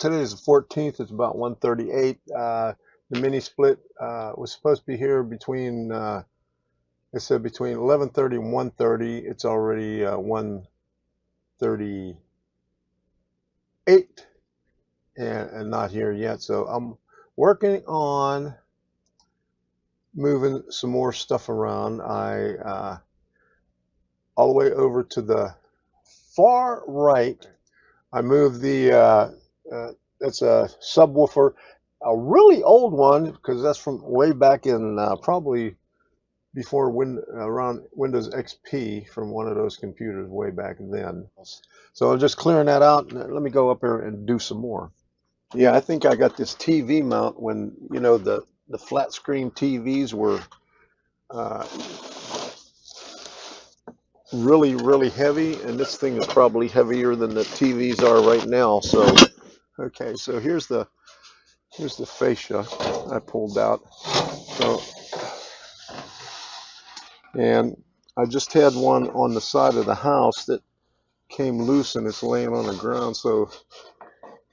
Today is the 14th. It's about 1:38. The mini split was supposed to be here between, it said between 11:30 and 1:30. It's already 1:38 and not here yet. So I'm working on moving some more stuff around. All the way over to the far right, I moved that's a subwoofer, a really old one, because that's from way back in probably before around Windows XP, from one of those computers way back then. So I'm just clearing that out. Let me go up here and do some more. Yeah, I think I got this TV mount when, the flat screen TVs were uh, really, really heavy, and this thing is probably heavier than the TVs are right now. So, okay, so here's the fascia I pulled out. So, and I just had one on the side of the house that came loose and it's laying on the ground. So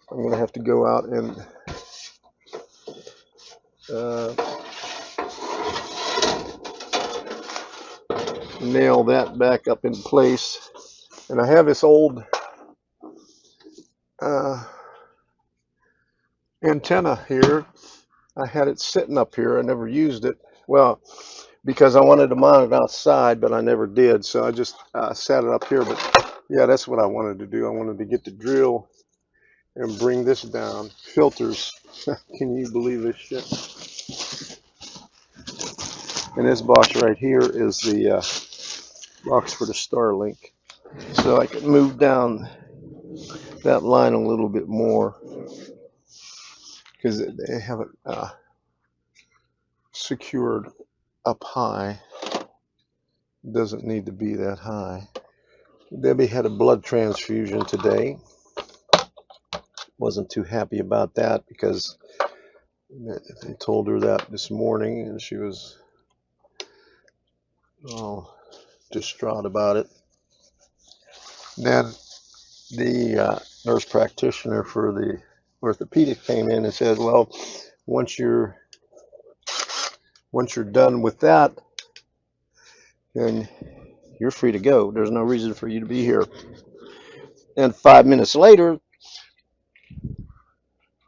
I'm going to have to go out and nail that back up in place. And I have this old antenna here. I had it sitting up here. I never used it. Well, because I wanted to mount it outside, but I never did. So I just sat it up here. But yeah, that's what I wanted to do. I wanted to get the drill and bring this down. Filters. Can you believe this shit? And this box right here is the box for the STARLINK. So I can move down that line a little bit more, because they have it secured up high. It doesn't need to be that high. Debbie had a blood transfusion today. Wasn't too happy about that, because they told her that this morning and she was all distraught about it. Then the nurse practitioner for the orthopedic came in and said, well, once you're done with that, then you're free to go. There's no reason for you to be here. And 5 minutes later,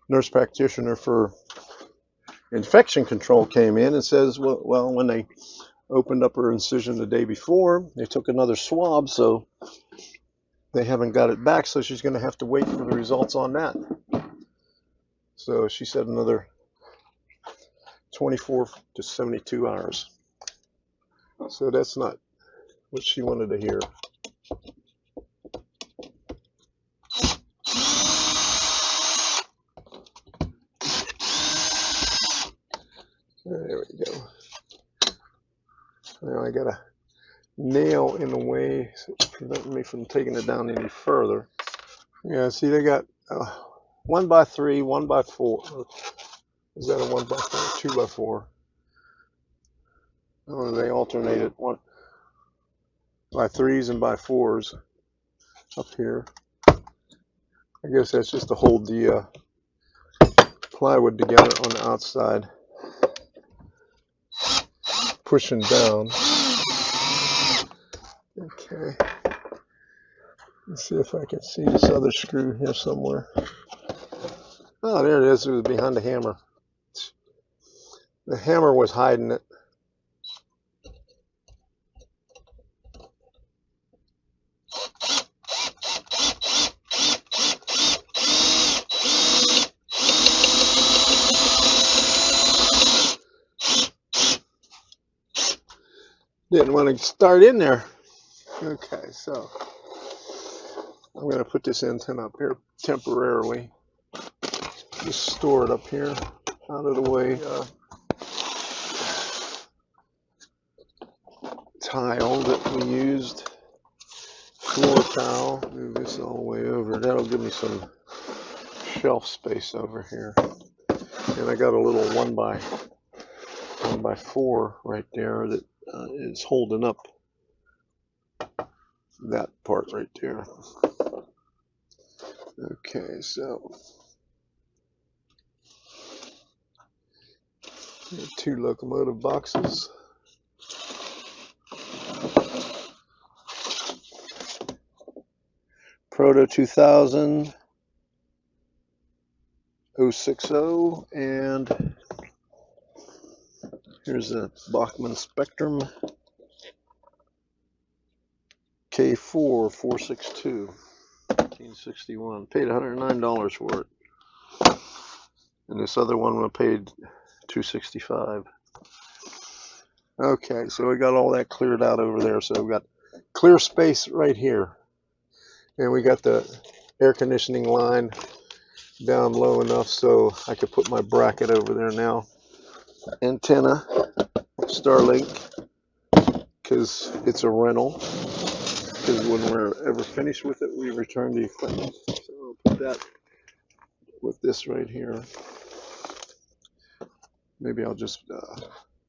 nurse practitioner for infection control came in and says, well, when they opened up her incision the day before, they took another swab, so they haven't got it back, so she's going to have to wait for the results on that. So she said another 24 to 72 hours. So that's not what she wanted to hear. There we go. Now I got a nail in the way, preventing me from taking it down any further. Yeah, see, they got 1x3, 1x4. Is that a 1x4? 2x4? Oh, they alternated 1x3s and by 4s up here. I guess that's just to hold the plywood together on the outside, pushing down. Okay. Let's see if I can see this other screw here somewhere. Oh, there it is. It was behind the hammer. The hammer was hiding it. Didn't want to start in there. Okay, so I'm going to put this antenna up here temporarily. Just store it up here, out of the way. Tile that we used, floor tile. Move this all the way over. That'll give me some shelf space over here. And I got a little 1x4 right there that is holding up that part right there. Okay, so 2 locomotive boxes. Proto 2000, 060, and here's a Bachmann Spectrum K4 462, 1961. Paid $109 for it. And this other one I paid $265. Okay, so we got all that cleared out over there. So we got clear space right here. And we got the air conditioning line down low enough so I could put my bracket over there now. Antenna, STARLINK, because it's a rental. Because when we're ever finished with it, we return the equipment. So I'll put that with this right here. Maybe I'll just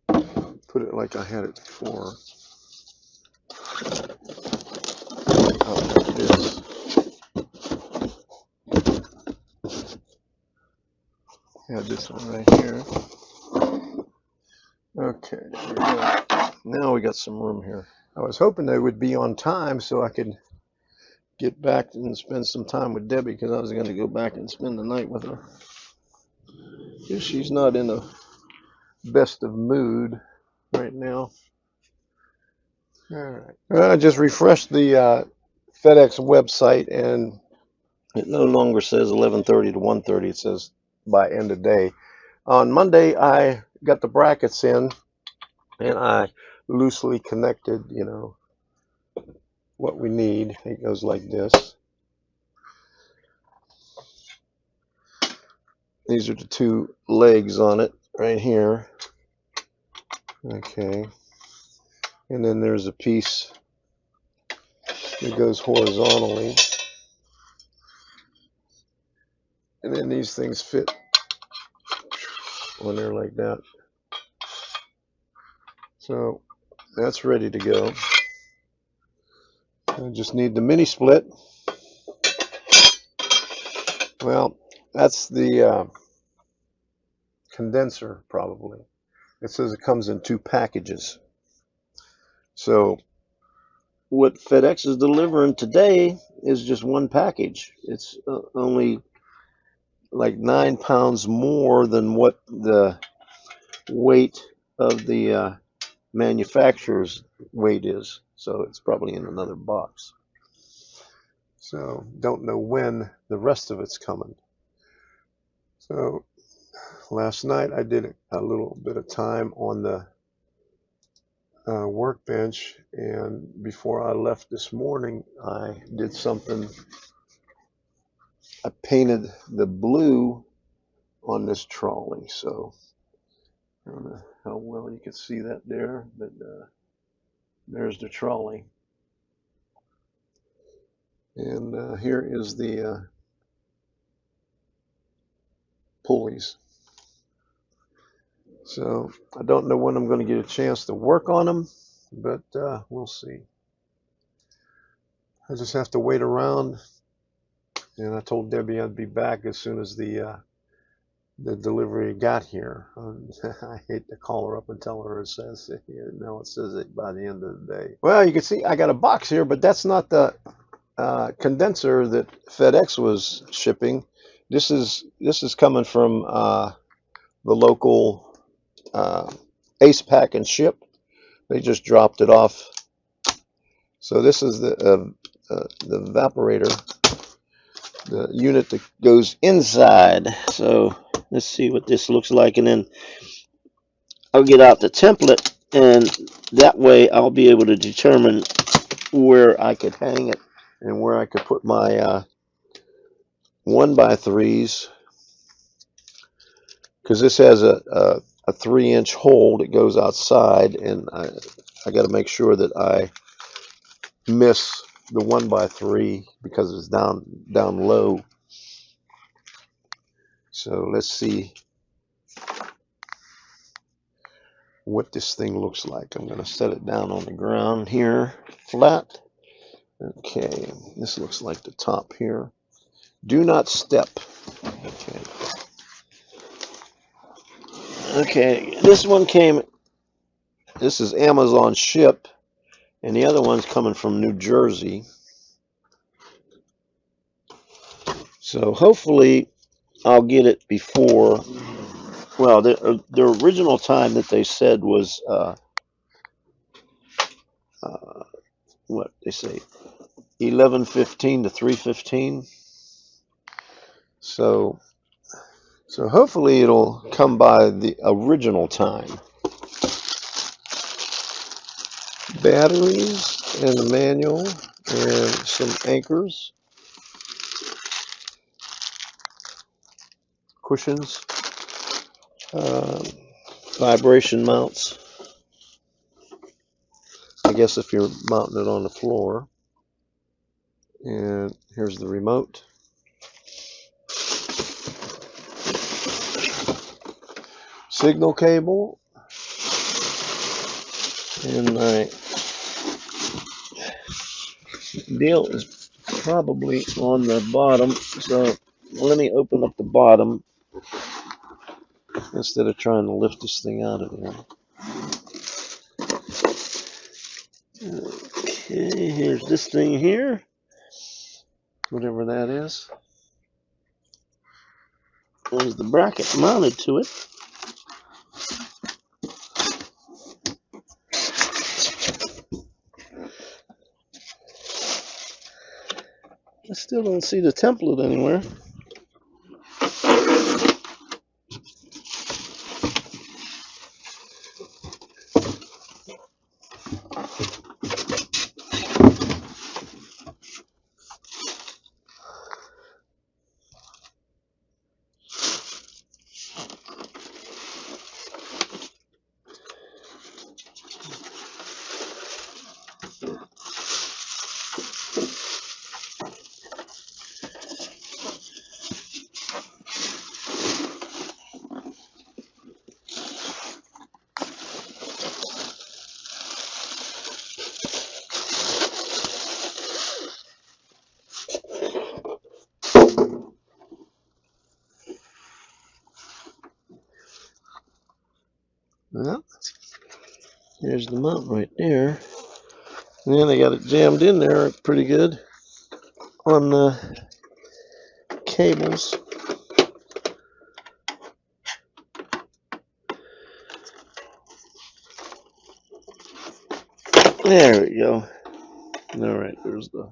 put it like I had it before. Like this. Have this one right here. Okay, there we go. Now we got some room here. I was hoping they would be on time so I could get back and spend some time with Debbie, because I was going to go back and spend the night with her. She's not in the best of mood right now. All right. I just refreshed the FedEx website, and it no longer says 11:30 to 1:30. It says by end of day. On Monday, I got the brackets in, and I loosely connected, you know, what we need. It goes like this. These are the 2 legs on it right here. Okay. And then there's a piece that goes horizontally. And then these things fit on there like that. So that's ready to go. I just need the mini split. Well, that's the condenser probably. It says it comes in 2 packages. So what FedEx is delivering today is just 1 package. It's only like 9 pounds more than what the weight of the manufacturer's weight is. So it's probably in another box. So don't know when the rest of it's coming. So last night I did a little bit of time on the workbench, and before I left this morning I did something. I painted the blue on this trolley. So I don't know how well you can see that there, but there's the trolley. And here is the pulleys. So I don't know when I'm going to get a chance to work on them, but we'll see. I just have to wait around, and I told Debbie I'd be back as soon as the delivery got here. I hate to call her up and tell her it says it here. No, it says it by the end of the day. Well, you can see I got a box here, but that's not the condenser that FedEx was shipping. This is coming from the local Ace Pack and Ship. They just dropped it off. So this is the evaporator, the unit that goes inside. So let's see what this looks like, and then I'll get out the template, and that way I'll be able to determine where I could hang it and where I could put my 1x3s, because this has a 3-inch hole that goes outside, and I got to make sure that I miss the 1x3 because it's down low. So let's see what this thing looks like. I'm going to set it down on the ground here, flat. Okay, this looks like the top here. Do not step. Okay. Okay, this one came, this is Amazon ship, and the other one's coming from New Jersey. So hopefully I'll get it before, well, the original time that they said was, what they say, 11:15 to 3:15. So hopefully it'll come by the original time. Batteries and a manual and some anchors, cushions, vibration mounts. I guess if you're mounting it on the floor. And here's the remote. Signal cable. And my deal is probably on the bottom. So let me open up the bottom instead of trying to lift this thing out of there. Okay, here's this thing here. Whatever that is. There's the bracket mounted to it. I still don't see the template anywhere. Well, here's the mount right there. And then they got it jammed in there pretty good on the cables. There we go. All right, there's the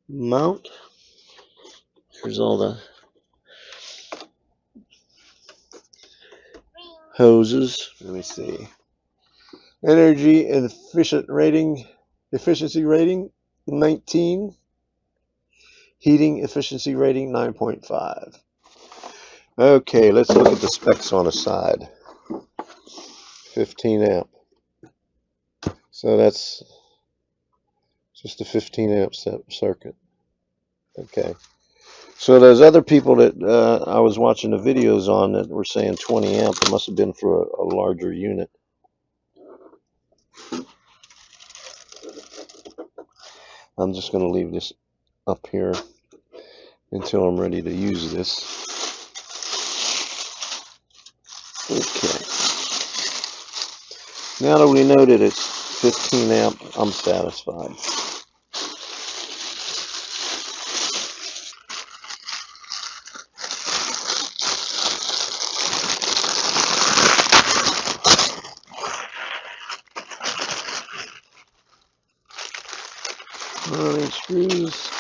mount. Here's all the hoses. Let me see. Energy and efficiency rating 19. Heating efficiency rating 9.5. Okay, let's look at the specs on the side. 15 amp. So that's just a 15 amp circuit. Okay. So those other people that I was watching the videos on that were saying 20 amp, it must have been for a larger unit. I'm just going to leave this up here until I'm ready to use this. Okay. Now that we know that it's 15 amp, I'm satisfied. Mounting screws.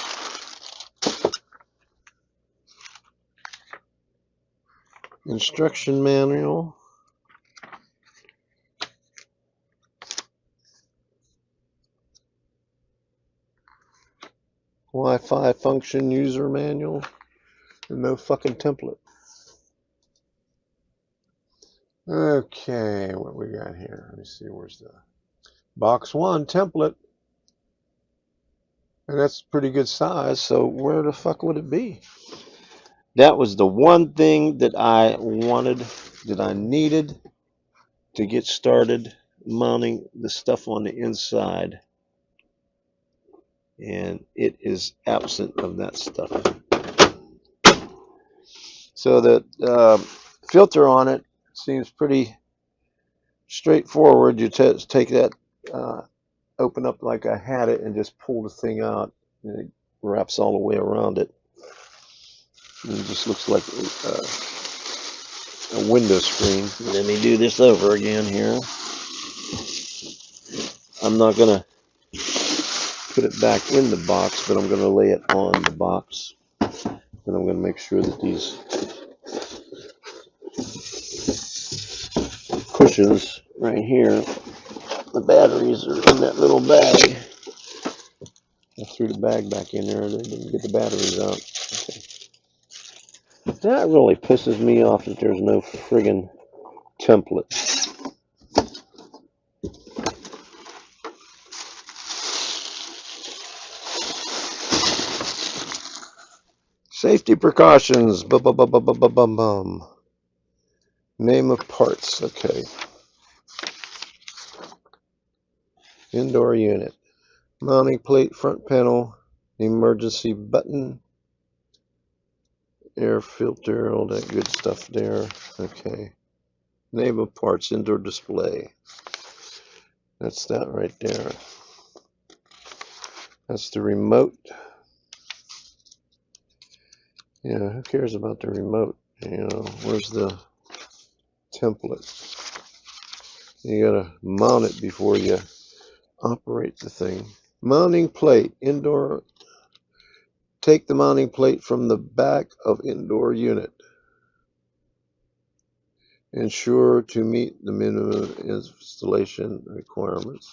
Instruction manual. Wi-Fi function user manual. And no fucking template. Okay, what we got here? Let me see, where's the box 1 template? And that's pretty good size, so where the fuck would it be? That was the one thing that I wanted, that I needed to get started mounting the stuff on the inside. And it is absent of that stuff. So that filter on it seems pretty straightforward. You take that, open up like I had it, and just pull the thing out, and it wraps all the way around it. And it just looks like a window screen. Let me do this over again here. I'm not going to put it back in the box, but I'm going to lay it on the box. And I'm going to make sure that these cushions right here, the batteries are in that little bag. I threw the bag back in there and I didn't get the batteries out. Okay. That really pisses me off that there's no friggin' template. Safety precautions. Bum. Name of parts. Okay. Indoor unit. Mounting plate, front panel, emergency button, air filter, all that good stuff there. Okay. Name of parts, indoor display. That's that right there. That's the remote. Yeah, who cares about the remote? You know, where's the template? You gotta mount it before you operate the thing. Mounting plate, indoor. Take the mounting plate from the back of indoor unit. Ensure to meet the minimum installation requirements.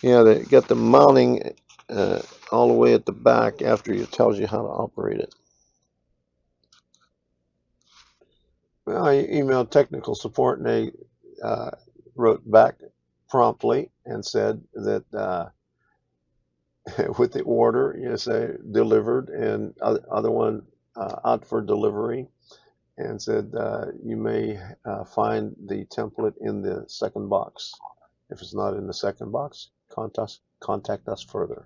Yeah, they got the mounting all the way at the back after it tells you how to operate it. Well, I emailed technical support and they wrote back promptly and said that with the order, you say delivered, and other one out for delivery, and said you may find the template in the second box. If it's not in the second box, contact us further.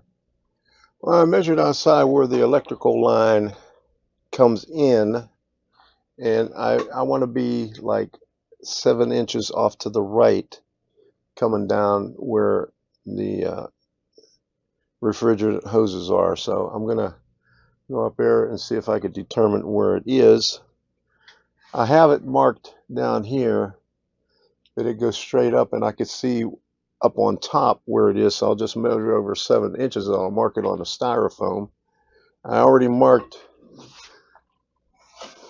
Well, I measured outside where the electrical line comes in, and I want to be like 7 inches off to the right, coming down where the refrigerant hoses are. So I'm gonna go up there and see if I could determine where it is. I have it marked down here, but it goes straight up, and I could see up on top where it is. So I'll just measure over 7 inches, and I'll mark it on the styrofoam. I already marked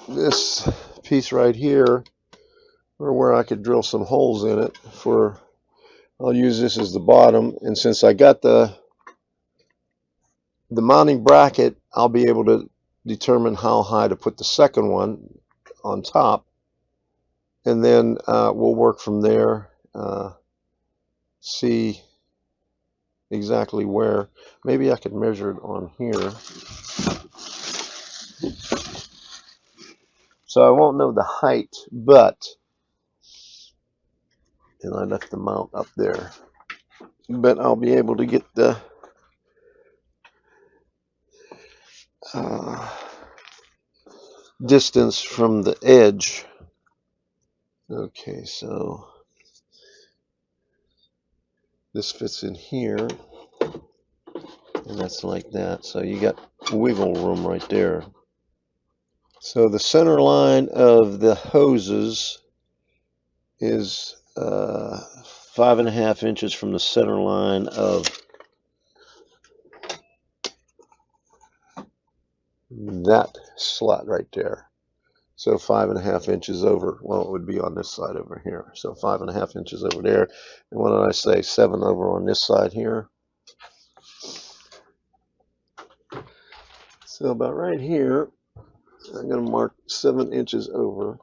this piece right here, or where I could drill some holes in it for. I'll use this as the bottom, and since I got the mounting bracket, I'll be able to determine how high to put the second one on top, and then we'll work from there, see exactly where. Maybe I could measure it on here, so I won't know the height, but, and I left the mount up there, but I'll be able to get the distance from the edge. Okay, so this fits in here, and that's like that. So you got wiggle room right there. So the center line of the hoses is 5.5 inches from the center line of that slot right there. So 5.5 inches over. Well, it would be on this side over here. So 5.5 inches over there. And what did I say? 7 over on this side here. So about right here, I'm going to mark 7 inches over.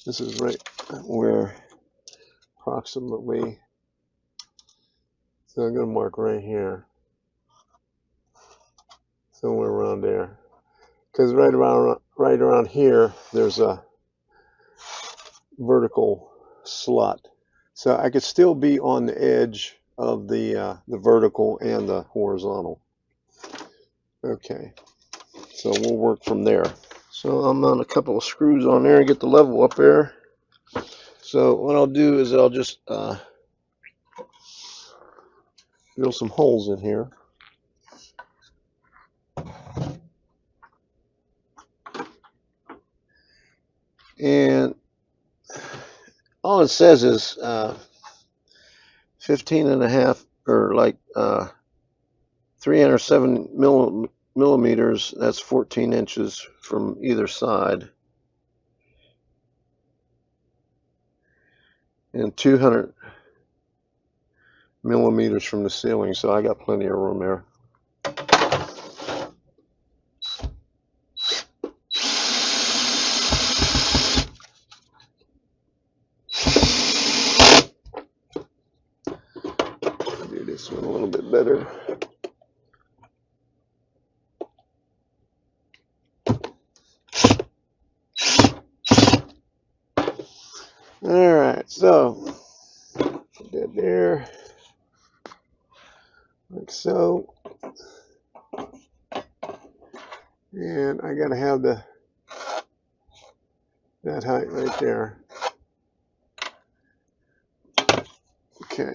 This is right where approximately. So I'm going to mark right here. Somewhere around there. Because right around here, there's a vertical slot. So I could still be on the edge of the vertical and the horizontal. Okay, so we'll work from there. So I'm on a couple of screws on there and get the level up there. So what I'll do is I'll just drill some holes in here. And all it says is 15 and a half, or like 307 millimeters. That's 14 inches from either side. And 200 millimeters from the ceiling. So I got plenty of room there. Do this one a little bit better. All right, so put that there, like so. And I gotta have that height right there. Okay.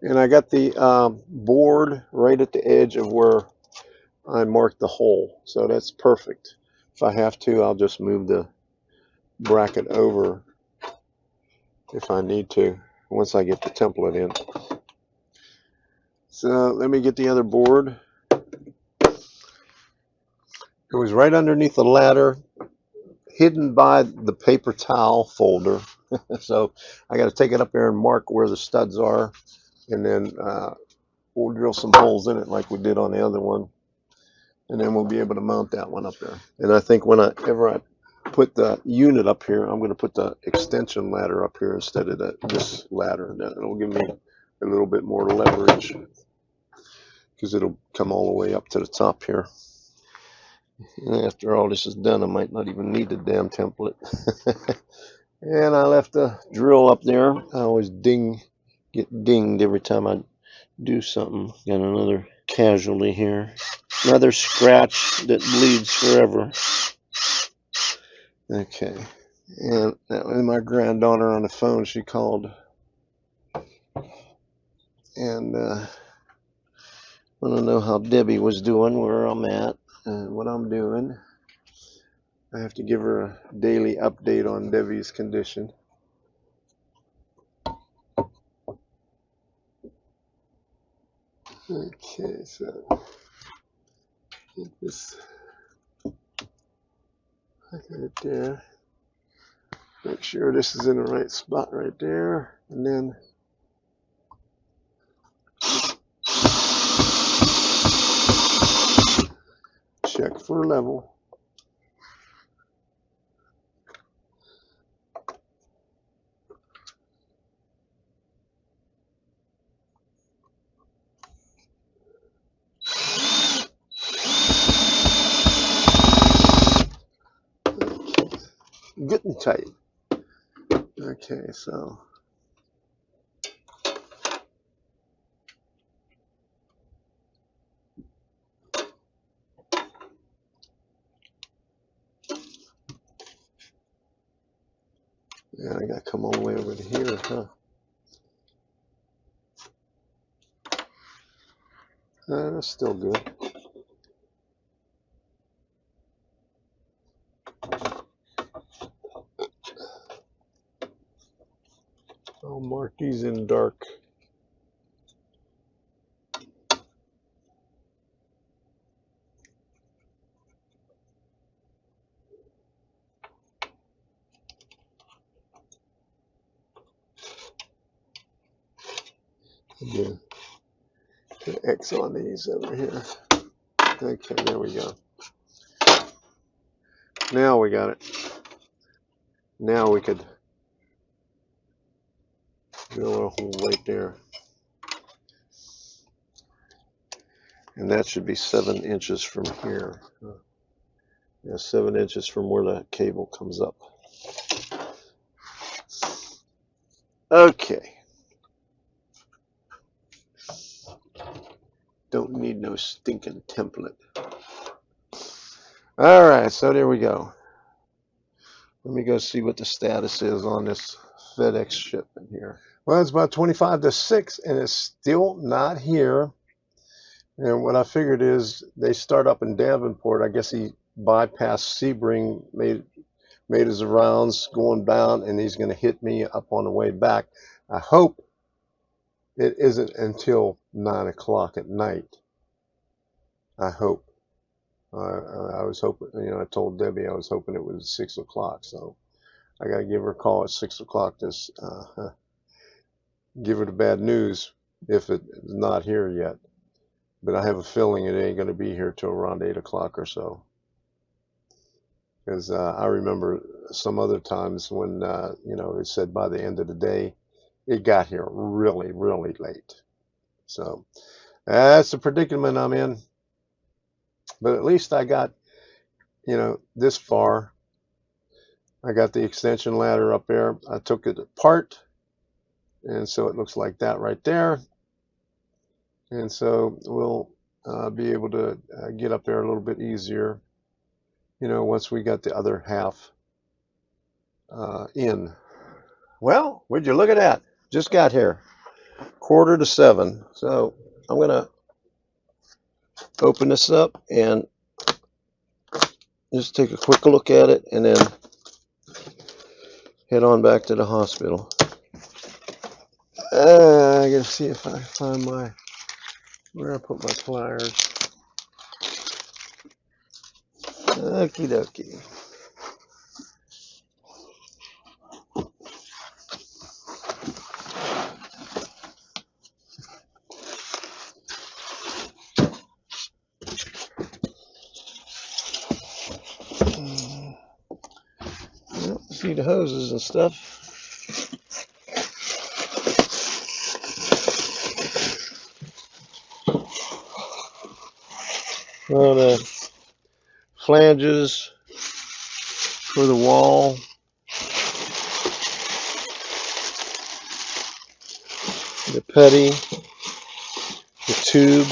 And I got the board right at the edge of where I marked the hole, so that's perfect. If I have to, I'll just move the bracket over if I need to once I get the template in. So let me get the other board. It was right underneath the ladder, hidden by the paper towel folder. So I got to take it up there and mark where the studs are, and then we'll drill some holes in it like we did on the other one, and then we'll be able to mount that one up there. And I think whenever I put the unit up here, I'm going to put the extension ladder up here instead of this ladder. That'll give me a little bit more leverage because it'll come all the way up to the top here. And after all this is done, I might not even need the damn template. And I left the drill up there. I always get dinged every time I do something. Got another casualty here. Another scratch that bleeds forever. Okay. And that was my granddaughter on the phone. She called and want to know how Debbie was doing, where I'm at, and what I'm doing. I have to give her a daily update on Debbie's condition. Okay, so get this. I got it there. Make sure this is in the right spot right there, and then check for level. Getting tight. Okay, so yeah, I gotta come all the way over to here, huh? That's still good. I'll mark these in dark. Yeah. Put an X on these over here. Okay, there we go. Now we got it. Now we could drill a hole right there. And that should be 7 inches from here. Yeah, 7 inches from where the cable comes up. Okay. Don't need no stinking template. All right, so there we go. Let me go see what the status is on this FedEx shipment here. Well, it's about 25 to 6, and it's still not here. And what I figured is they start up in Davenport. I guess he bypassed Sebring, made his rounds going down, and he's going to hit me up on the way back. I hope it isn't until 9 o'clock at night. I hope. I was hoping, you know, I told Debbie I was hoping it was 6 o'clock, so I got to give her a call at 6 o'clock to give her the bad news if it's not here yet. But I have a feeling it ain't going to be here till around 8 o'clock or so. Because I remember some other times when, you know, it said by the end of the day, it got here really, really late. So that's the predicament I'm in. But at least I got, you know, this far. I got the extension ladder up there. I took it apart. And so it looks like that right there. And so we'll be able to get up there a little bit easier, you know, once we got the other half in. Well, would you look at that? Just got here. 6:45. So I'm going to open this up and just take a quick look at it and then head on back to the hospital. I gotta see if I find where I put my pliers. Okie dokie. Well, see the hoses and stuff. Well, the flanges for the wall. The putty. The tube.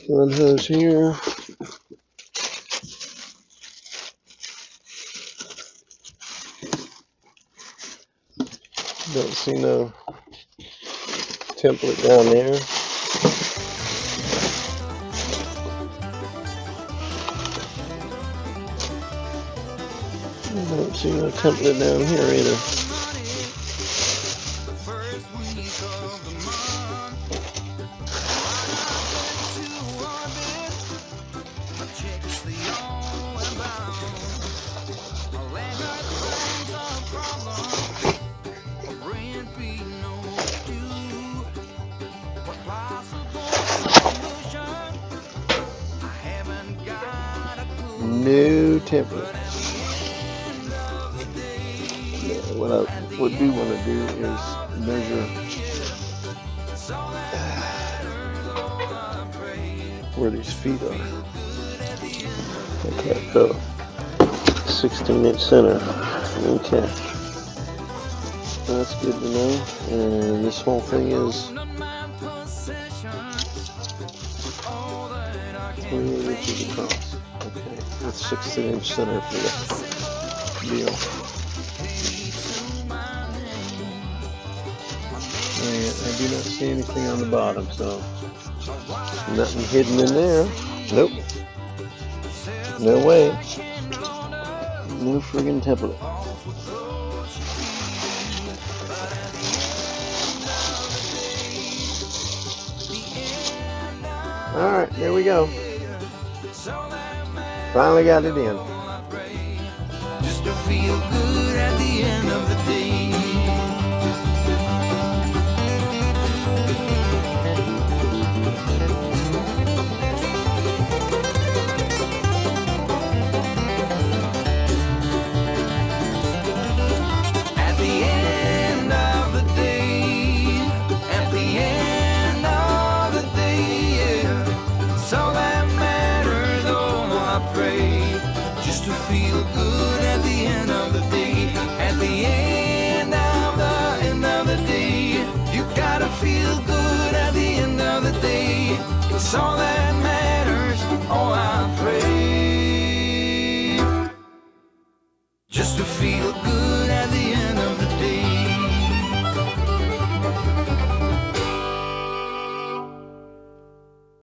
One hose here. Don't see no template down there. Don't see no template down here either. No template. What I would do want to do is measure where these feet are. Okay, so 16-inch center. Okay, that's good to know. And this whole thing is 28 inches across. Okay, that's 16-inch center for the deal. And I do not see anything on the bottom, so nothing hidden in there. Nope. No way. No friggin' template. Alright, there we go. Finally got it in. Just to feel good at the end of the day. just to feel good at the end of the day. At the